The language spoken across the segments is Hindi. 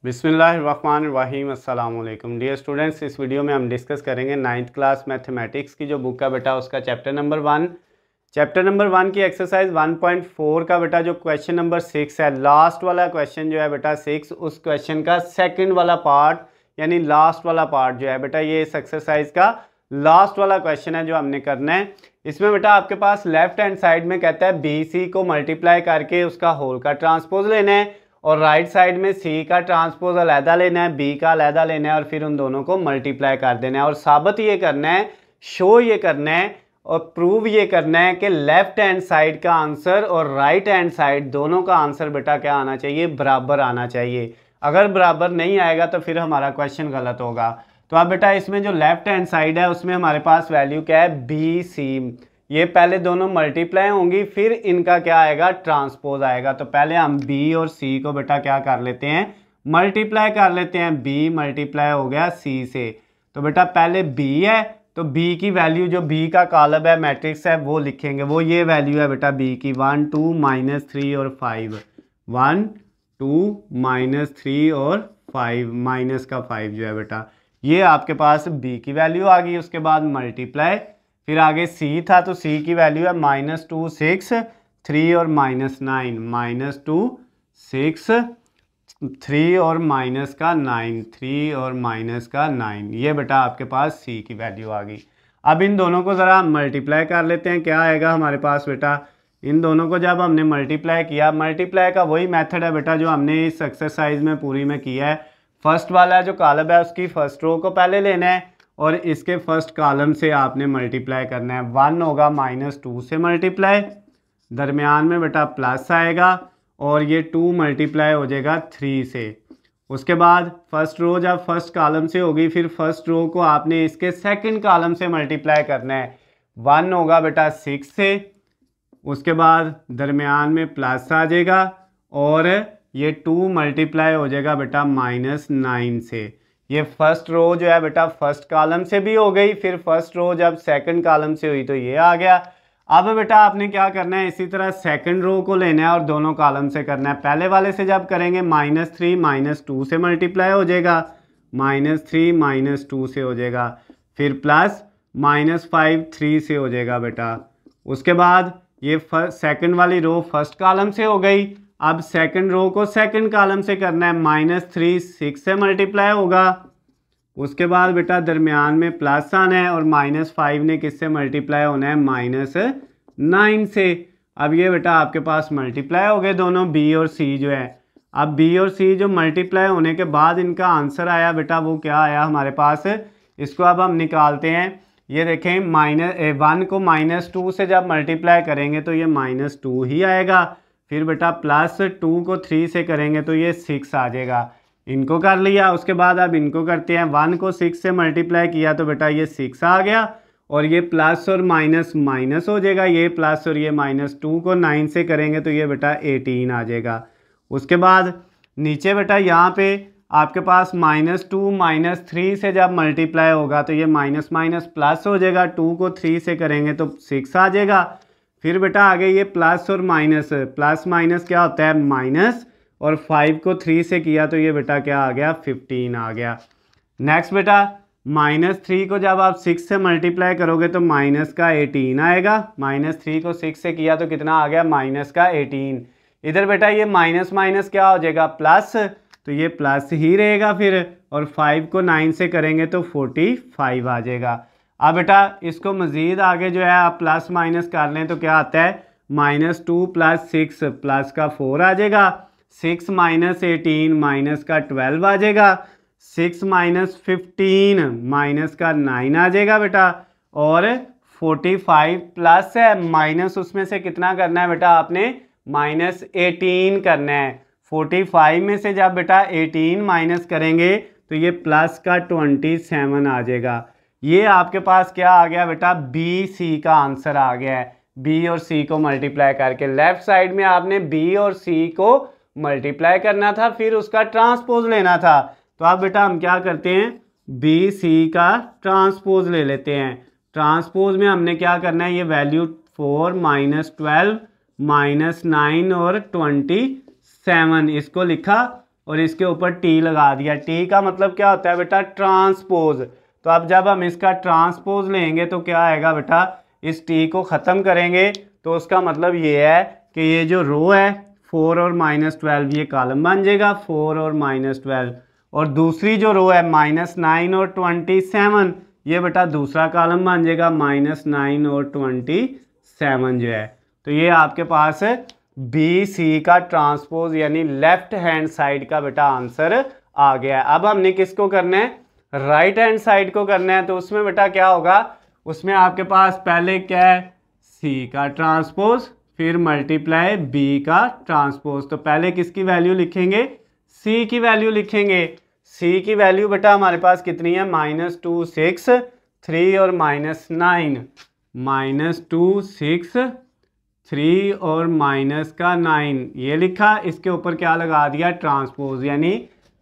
बिस्मिल्लाहिर्रहमानिर्रहीम अस्सलाम वालेकुम डियर स्टूडेंट्स। इस वीडियो में हम डिस्कस करेंगे 9th क्लास मैथमेटिक्स की जो बुक है बेटा उसका चैप्टर नंबर वन की एक्सरसाइज 1.4 का बेटा जो क्वेश्चन नंबर 6 है, लास्ट वाला क्वेश्चन जो है बेटा 6, उस क्वेश्चन का सेकंड वाला पार्ट यानी लास्ट वाला पार्ट जो है बेटा ये इस एक्सरसाइज का लास्ट वाला क्वेश्चन है जो हमने करना है। इसमें बेटा आपके पास लेफ्ट हैंड साइड में कहता है बी सी को मल्टीप्लाई करके उसका होल का ट्रांसपोज लेना है और राइट साइड में सी का ट्रांसपोज अलहदा लेना है, बी का अलहदा लेना है और फिर उन दोनों को मल्टीप्लाई कर देना है और साबित ये करना है, शो ये करना है और प्रूव ये करना है कि लेफ्ट हैंड साइड का आंसर और राइट हैंड साइड दोनों का आंसर बेटा क्या आना चाहिए, बराबर आना चाहिए। अगर बराबर नहीं आएगा तो फिर हमारा क्वेश्चन गलत होगा। तो अब बेटा इसमें जो लेफ्ट हैंड साइड है उसमें हमारे पास वैल्यू क्या है, बी सी। ये पहले दोनों मल्टीप्लाई होंगी फिर इनका क्या आएगा, ट्रांसपोज आएगा। तो पहले हम बी और सी को बेटा क्या कर लेते हैं, मल्टीप्लाई कर लेते हैं। बी मल्टीप्लाई हो गया सी से। तो बेटा पहले बी है तो बी की वैल्यू जो बी का कॉलम है मैट्रिक्स है वो लिखेंगे, वो ये वैल्यू है बेटा बी की 1 2 -3 और 5, 1 2 -3 और 5 माइनस का 5 जो है बेटा ये आपके पास बी की वैल्यू आ गई। उसके बाद मल्टीप्लाई, फिर आगे सी था तो सी की वैल्यू है -2 6 3 और -9, -2 6 3 और माइनस का 9, 3 और माइनस का 9, ये बेटा आपके पास सी की वैल्यू आ गई। अब इन दोनों को ज़रा मल्टीप्लाई कर लेते हैं, क्या आएगा हमारे पास बेटा, इन दोनों को जब हमने मल्टीप्लाई किया, मल्टीप्लाई का वही मेथड है बेटा जो हमने इस एक्सरसाइज में पूरी में किया है। फर्स्ट वाला जो कॉलम है उसकी फर्स्ट रो को पहले लेना है और इसके फर्स्ट कॉलम से आपने मल्टीप्लाई करना है। 1 होगा -2 से मल्टीप्लाई, दरमियान में बेटा प्लस आएगा और ये 2 मल्टीप्लाई हो जाएगा 3 से। उसके बाद फर्स्ट रो जब फर्स्ट कॉलम से होगी फिर फर्स्ट रो को आपने इसके सेकंड कॉलम से मल्टीप्लाई करना है। 1 होगा बेटा 6 से, उसके बाद दरमियान में प्लस आ जाएगा और ये 2 मल्टीप्लाई हो जाएगा बेटा -9 से। ये फर्स्ट रो जो है बेटा फर्स्ट कॉलम से भी हो गई, फिर फर्स्ट रो जब सेकंड कॉलम से हुई तो ये आ गया। अब बेटा आपने क्या करना है, इसी तरह सेकंड रो को लेना है और दोनों कॉलम से करना है। पहले वाले से जब करेंगे -3 -2 से मल्टीप्लाई हो जाएगा, -3 -2 से हो जाएगा, फिर प्लस -5 3 से हो जाएगा बेटा। उसके बाद ये सेकंड वाली रो फर्स्ट कॉलम से हो गई। अब सेकंड रो को सेकंड कॉलम से करना है, -3 6 से मल्टीप्लाई होगा। उसके बाद बेटा दरमियान में प्लस आना है और -5 ने किससे मल्टीप्लाई होना है, -9 से। अब ये बेटा आपके पास मल्टीप्लाई हो गए दोनों बी और सी जो है। अब बी और सी जो मल्टीप्लाई होने के बाद इनका आंसर आया बेटा वो क्या आया हमारे पास, इसको अब हम निकालते हैं। ये देखें 1 को -2 से जब मल्टीप्लाई करेंगे तो ये -2 ही आएगा, फिर बेटा +2 को 3 से करेंगे तो ये 6 आ जाएगा। इनको कर लिया, उसके बाद अब इनको करते हैं। 1 को 6 से मल्टीप्लाई किया तो बेटा ये 6 आ गया और ये प्लस और माइनस माइनस हो जाएगा, ये प्लस और ये माइनस। 2 को 9 से करेंगे तो ये बेटा 18 आ जाएगा। उसके बाद नीचे बेटा यहाँ पे आपके पास -2 -3 से जब मल्टीप्लाई होगा तो ये माइनस माइनस प्लस हो जाएगा। 2 को 3 से करेंगे तो 6 आ जाएगा। फिर बेटा आगे ये प्लस और माइनस, प्लस माइनस क्या होता है माइनस, और 5 को 3 से किया तो ये बेटा क्या आ गया, 15 आ गया। नेक्स्ट बेटा -3 को जब आप 6 से मल्टीप्लाई करोगे तो माइनस का 18 आएगा। -3 को 6 से किया तो कितना आ गया, माइनस का 18। इधर बेटा ये माइनस माइनस क्या हो जाएगा, प्लस, तो ये प्लस ही रहेगा फिर, और 5 को 9 से करेंगे तो 45 आ जाएगा। अब बेटा इसको मज़ीद आगे जो है आप प्लस माइनस कर लें तो क्या आता है, -2 + 6 प्लस का 4 आ जाएगा, 6 - 18 माइनस का 12 आ जाएगा, 6 - 15 माइनस का 9 आ जाएगा बेटा, और 45 प्लस है माइनस उसमें से कितना करना है बेटा आपने, -18 करना है। 45 में से जब बेटा 18 माइनस करेंगे तो ये प्लस का 27 आ जाएगा। ये आपके पास क्या आ गया बेटा, बी सी का आंसर आ गया है। बी और सी को मल्टीप्लाई करके लेफ्ट साइड में आपने बी और सी को मल्टीप्लाई करना था, फिर उसका ट्रांसपोज लेना था। तो अब बेटा हम क्या करते हैं, बी सी का ट्रांसपोज ले लेते हैं। ट्रांसपोज में हमने क्या करना है, ये वैल्यू 4 -12 -9 और 27 इसको लिखा और इसके ऊपर टी लगा दिया। टी का मतलब क्या होता है बेटा? ट्रांसपोज। तो अब जब हम इसका ट्रांसपोज लेंगे तो क्या आएगा बेटा? इस टी को ख़त्म करेंगे तो उसका मतलब ये है कि ये जो रो है 4 और -12 ये कॉलम बन जाएगा, 4 और -12। और दूसरी जो रो है -9 और 27 ये बेटा दूसरा कॉलम बन जाएगा, -9 और 27 जो है। तो ये आपके पास बी सी का ट्रांसपोज यानी लेफ्ट हैंड साइड का बेटा आंसर आ गया है। अब हमने किसको करना है? राइट हैंड साइड को करना है। तो उसमें बेटा क्या होगा? उसमें आपके पास पहले क्या है? सी का ट्रांसपोज, फिर मल्टीप्लाई बी का ट्रांसपोज। तो पहले किसकी वैल्यू लिखेंगे? सी की वैल्यू लिखेंगे। सी की वैल्यू बेटा हमारे पास कितनी है? -2 6 3 और -9, -2 6 3 और -9 ये लिखा। इसके ऊपर क्या लगा दिया? ट्रांसपोज, यानी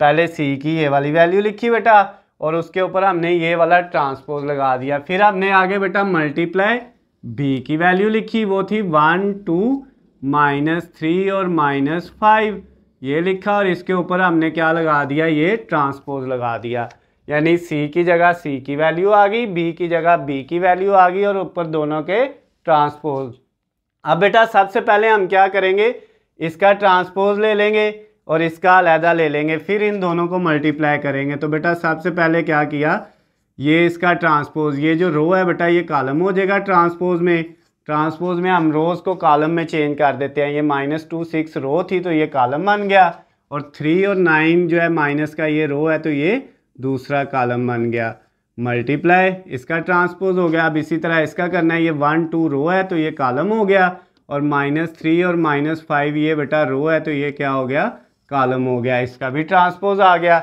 पहले सी की ये वाली वैल्यू लिखी बेटा और उसके ऊपर हमने ये वाला ट्रांसपोज लगा दिया। फिर हमने आगे बेटा मल्टीप्लाई बी की वैल्यू लिखी, वो थी 1 2 -3 और -5 ये लिखा और इसके ऊपर हमने क्या लगा दिया? ये ट्रांसपोज लगा दिया। यानी सी की जगह सी की वैल्यू आ गई, बी की जगह बी की वैल्यू आ गई और ऊपर दोनों के ट्रांसपोज। अब बेटा सबसे पहले हम क्या करेंगे? इसका ट्रांसपोज ले लेंगे और इसका अलहदा ले लेंगे, फिर इन दोनों को मल्टीप्लाई करेंगे। तो बेटा सबसे पहले क्या किया? ये इसका ट्रांसपोज, ये जो रो है बेटा ये कॉलम हो जाएगा ट्रांसपोज में। ट्रांसपोज में हम रोज़ को कॉलम में चेंज कर देते हैं। ये -2 6 रो थी तो ये कॉलम बन गया और 3 और 9 जो है माइनस का ये रो है तो ये दूसरा कॉलम बन गया। मल्टीप्लाई इसका ट्रांसपोज हो गया। अब इसी तरह इसका करना है, ये 1 2 रो है तो ये कॉलम हो गया और -3 और -5 ये बेटा रो है तो ये क्या हो गया? कॉलम हो गया। इसका भी ट्रांसपोज आ गया।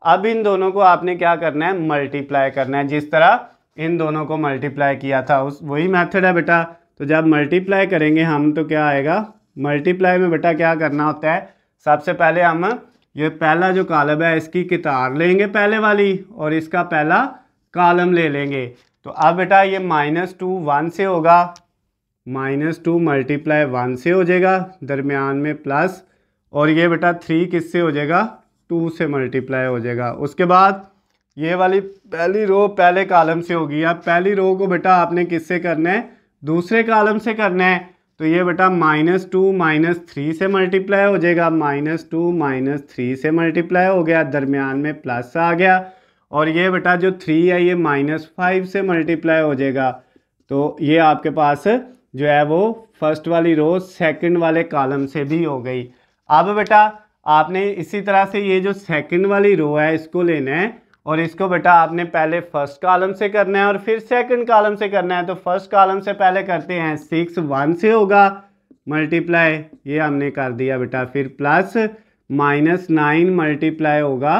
अब इन दोनों को आपने क्या करना है? मल्टीप्लाई करना है, जिस तरह इन दोनों को मल्टीप्लाई किया था उस वही मेथड है बेटा। तो जब मल्टीप्लाई करेंगे हम तो क्या आएगा? मल्टीप्लाई में बेटा क्या करना होता है? सबसे पहले हम ये पहला जो कॉलम है इसकी कितार लेंगे पहले वाली और इसका पहला कॉलम ले लेंगे। तो अब बेटा ये -2 1 से होगा, -2 मल्टीप्लाई 1 से हो जाएगा, दरमियान में प्लस, और ये बेटा 3 किससे हो जाएगा? 2 से मल्टीप्लाई हो जाएगा। उसके बाद ये वाली पहली रो पहले कॉलम से होगी। अब पहली रो को बेटा आपने किससे करना है? दूसरे कॉलम से करना है। तो ये बेटा -2 -3 से मल्टीप्लाई हो जाएगा, -2 -3 से मल्टीप्लाई हो गया, दरमियान में प्लस आ गया, और ये बेटा जो 3 है ये -5 से मल्टीप्लाई हो जाएगा। तो ये आपके पास जो है वो फर्स्ट वाली रो सेकंड वाले कॉलम से भी हो गई। अब बेटा आपने इसी तरह से ये जो सेकंड वाली रो है इसको लेना है और इसको बेटा आपने पहले फर्स्ट कॉलम से करना है और फिर सेकंड कॉलम से करना है। तो फर्स्ट कॉलम से पहले करते हैं, 6 1 से होगा मल्टीप्लाई, ये हमने कर दिया बेटा, फिर प्लस -9 मल्टीप्लाई होगा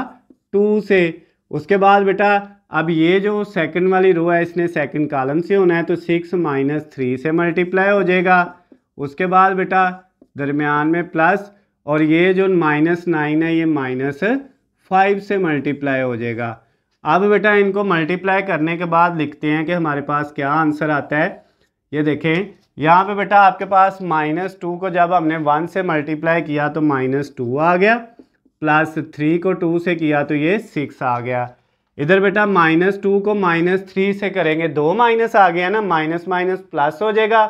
2 से। उसके बाद बेटा अब ये जो सेकंड वाली रो है इसने सेकंड कॉलम से होना है तो 6 -3 से मल्टीप्लाई हो जाएगा। उसके बाद बेटा दरमियान में प्लस, और ये जो -9 है ये -5 से मल्टीप्लाई हो जाएगा। अब बेटा इनको मल्टीप्लाई करने के बाद लिखते हैं कि हमारे पास क्या आंसर आता है। ये देखें यहाँ पे बेटा आपके पास -2 को जब हमने 1 से मल्टीप्लाई किया तो -2 आ गया, प्लस 3 को 2 से किया तो ये 6 आ गया। इधर बेटा -2 को -3 से करेंगे, 2 माइनस आ गया ना, माइनस माइनस प्लस हो जाएगा,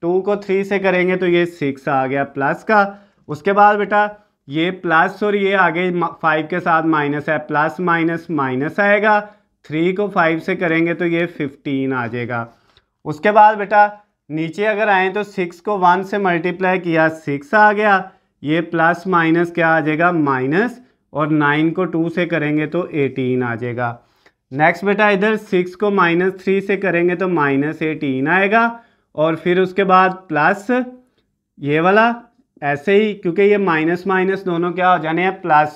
2 को 3 से करेंगे तो ये 6 आ गया प्लस का। उसके बाद बेटा ये प्लस और ये आगे 5 के साथ माइनस है, प्लस माइनस माइनस आएगा, 3 को 5 से करेंगे तो ये 15 आ जाएगा। उसके बाद बेटा नीचे अगर आए तो 6 को 1 से मल्टीप्लाई किया 6 आ गया, ये प्लस माइनस क्या आ जाएगा माइनस, और 9 को 2 से करेंगे तो 18 आ जाएगा। नेक्स्ट बेटा इधर 6 को -3 से करेंगे तो -18 आएगा, और फिर उसके बाद प्लस ये वाला ऐसे ही, क्योंकि ये माइनस माइनस दोनों क्या हो जाने हैं प्लस,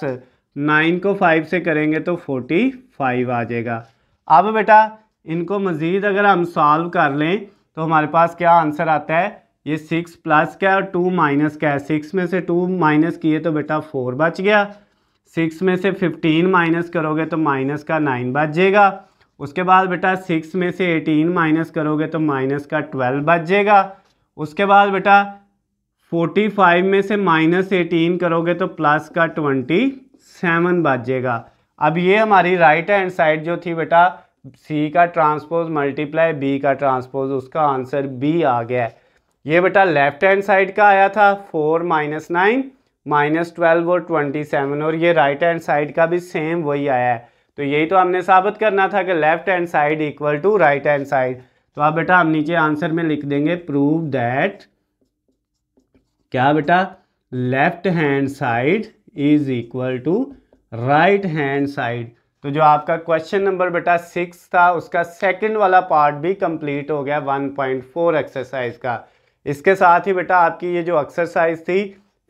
9 को 5 से करेंगे तो 45 आ जाएगा। अब बेटा इनको मज़ीद अगर हम सॉल्व कर लें तो हमारे पास क्या आंसर आता है, ये 6 प्लस क्या है और 2 माइनस क्या है, 6 में से 2 माइनस किए तो बेटा 4 बच गया, 6 में से 15 माइनस करोगे तो माइनस का 9 बच जाएगा। उसके बाद बेटा 6 में से 18 माइनस करोगे तो माइनस का 12 बच जाएगा। उसके बाद बेटा 45 में से -18 करोगे तो प्लस का 20 7 बचेगा। अब ये हमारी राइट हैंड साइड जो थी बेटा सी का ट्रांसपोज मल्टीप्लाई बी का ट्रांसपोज, उसका आंसर बी आ गया है। ये बेटा लेफ्ट हैंड साइड का आया था 4 - 9 -12 और 27, और ये राइट हैंड साइड का भी सेम वही आया है। तो यही तो हमने साबित करना था कि left hand side equal to right hand side. तो अब बेटा हम नीचे आंसर में लिख देंगे प्रूव दैट, क्या बेटा, left hand side is equal to right hand side. तो जो आपका क्वेश्चन नंबर बेटा 6 था उसका सेकंड वाला पार्ट भी कंप्लीट हो गया 1.4 एक्सरसाइज का। इसके साथ ही बेटा आपकी ये जो एक्सरसाइज थी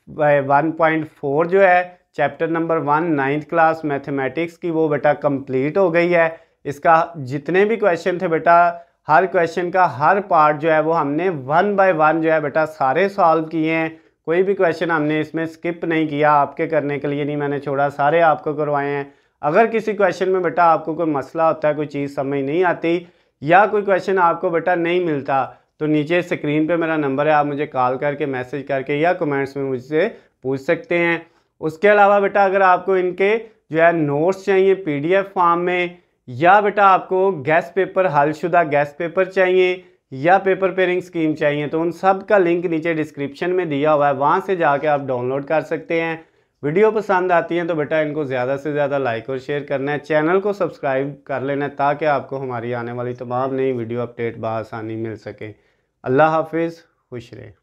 1.4 जो है chapter number 1 9th class mathematics की, वो बेटा कंप्लीट हो गई है। इसका जितने भी क्वेश्चन थे बेटा, हर क्वेश्चन का हर पार्ट जो है वो हमने 1 बाय 1 जो है बेटा सारे सॉल्व किए हैं। कोई भी क्वेश्चन हमने इसमें स्किप नहीं किया, आपके करने के लिए नहीं मैंने छोड़ा, सारे आपको करवाए हैं। अगर किसी क्वेश्चन में बेटा आपको कोई मसला होता है, कोई चीज़ समझ नहीं आती या कोई क्वेश्चन आपको बेटा नहीं मिलता, तो नीचे स्क्रीन पे मेरा नंबर है, आप मुझे कॉल करके मैसेज करके या कमेंट्स में मुझसे पूछ सकते हैं। उसके अलावा बेटा अगर आपको इनके जो है नोट्स चाहिए PDF फॉर्म में, या बेटा आपको गेस्ट पेपर हलशुदा गेस्ट पेपर चाहिए या पेपर पेयरिंग स्कीम चाहिए, तो उन सब का लिंक नीचे डिस्क्रिप्शन में दिया हुआ है, वहाँ से जाके आप डाउनलोड कर सकते हैं। वीडियो पसंद आती है तो बेटा इनको ज़्यादा से ज़्यादा लाइक और शेयर करना है, चैनल को सब्सक्राइब कर लेना है ताकि आपको हमारी आने वाली तमाम नई वीडियो अपडेट बआसानी मिल सके। अल्लाह हाफिज़, खुश रहे।